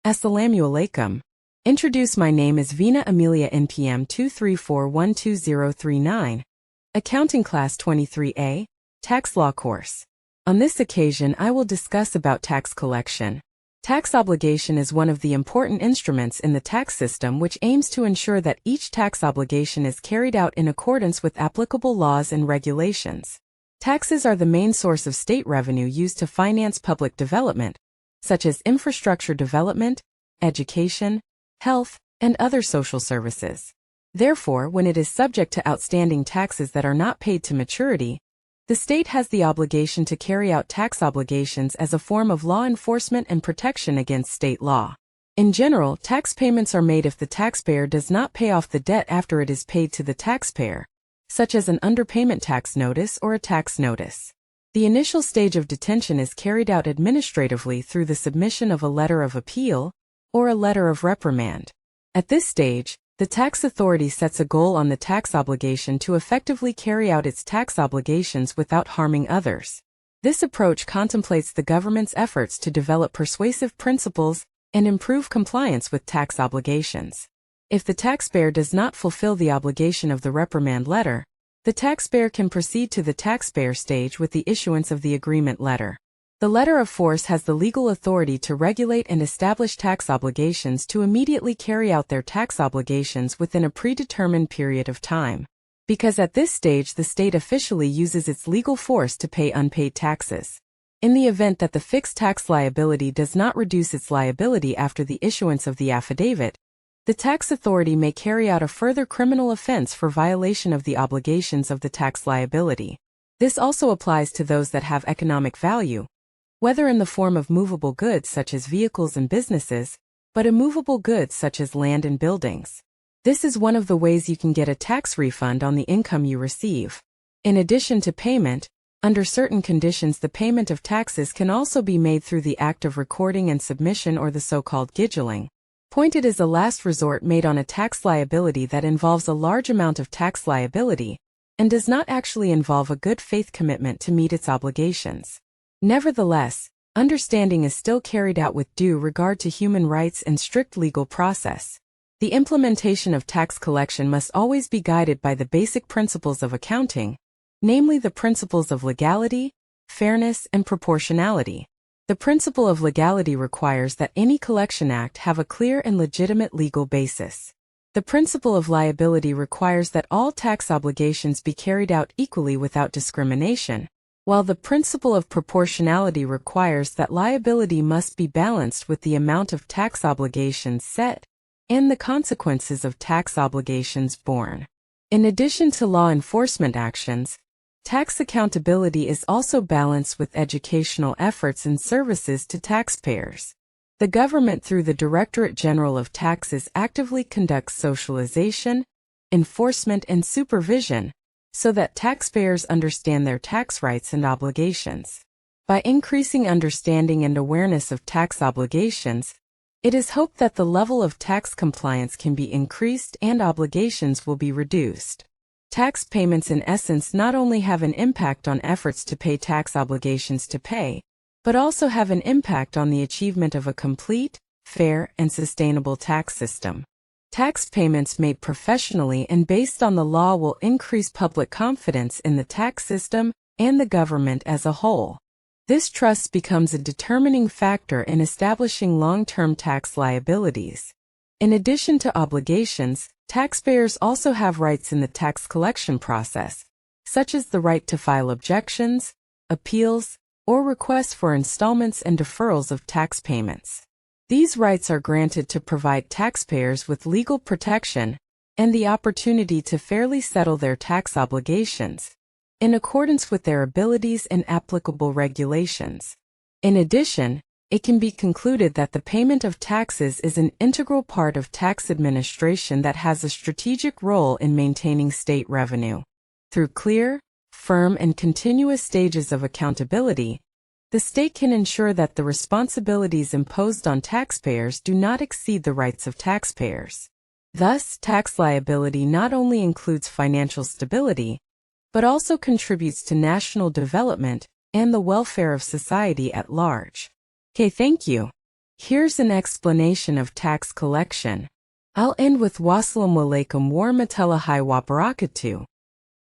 Assalamu alaikum. Introduce my name is Vena Ameliya NPM 234120039. Accounting Class 23A, Tax Law Course. On this occasion I will discuss about tax collection. Tax obligation is one of the important instruments in the tax system which aims to ensure that each tax obligation is carried out in accordance with applicable laws and regulations. Taxes are the main source of state revenue used to finance public development, such as infrastructure development, education, health, and other social services. Therefore, when it is subject to outstanding taxes that are not paid to maturity, the state has the obligation to carry out tax obligations as a form of law enforcement and protection against state law. In general, tax payments are made if the taxpayer does not pay off the debt after it is paid to the taxpayer, such as an underpayment tax notice or a tax notice. The initial stage of detention is carried out administratively through the submission of a letter of appeal or a letter of reprimand. At this stage, the tax authority sets a goal on the tax obligation to effectively carry out its tax obligations without harming others. This approach contemplates the government's efforts to develop persuasive principles and improve compliance with tax obligations. If the taxpayer does not fulfill the obligation of the reprimand letter, the taxpayer can proceed to the taxpayer stage with the issuance of the agreement letter. The letter of force has the legal authority to regulate and establish tax obligations to immediately carry out their tax obligations within a predetermined period of time, because at this stage the state officially uses its legal force to pay unpaid taxes. In the event that the fixed tax liability does not reduce its liability after the issuance of the affidavit, the tax authority may carry out a further criminal offense for violation of the obligations of the tax liability. This also applies to those that have economic value, whether in the form of movable goods such as vehicles and businesses, but immovable goods such as land and buildings. This is one of the ways you can get a tax refund on the income you receive. In addition to payment, under certain conditions the payment of taxes can also be made through the act of recording and submission or the so-called gidgeling. Pointed is a last resort made on a tax liability that involves a large amount of tax liability and does not actually involve a good faith commitment to meet its obligations. Nevertheless, understanding is still carried out with due regard to human rights and strict legal process. The implementation of tax collection must always be guided by the basic principles of accounting, namely the principles of legality, fairness, and proportionality. The principle of legality requires that any collection act have a clear and legitimate legal basis. The principle of liability requires that all tax obligations be carried out equally without discrimination, while the principle of proportionality requires that liability must be balanced with the amount of tax obligations set and the consequences of tax obligations borne. In addition to law enforcement actions, tax accountability is also balanced with educational efforts and services to taxpayers. The government through the Directorate General of Taxes actively conducts socialization, enforcement, and supervision so that taxpayers understand their tax rights and obligations. By increasing understanding and awareness of tax obligations, it is hoped that the level of tax compliance can be increased and obligations will be reduced. Tax payments in essence not only have an impact on efforts to pay tax obligations to pay, but also have an impact on the achievement of a complete, fair, and sustainable tax system. Tax payments made professionally and based on the law will increase public confidence in the tax system and the government as a whole. This trust becomes a determining factor in establishing long-term tax liabilities. In addition to obligations, taxpayers also have rights in the tax collection process, such as the right to file objections, appeals, or requests for installments and deferrals of tax payments. These rights are granted to provide taxpayers with legal protection and the opportunity to fairly settle their tax obligations, in accordance with their abilities and applicable regulations. In addition, it can be concluded that the payment of taxes is an integral part of tax administration that has a strategic role in maintaining state revenue. Through clear, firm, and continuous stages of accountability, the state can ensure that the responsibilities imposed on taxpayers do not exceed the rights of taxpayers. Thus, tax liability not only includes financial stability, but also contributes to national development and the welfare of society at large. Okay, thank you. Here's an explanation of tax collection. I'll end with Wassalamu alaikum warahmatullahi wabarakatuh.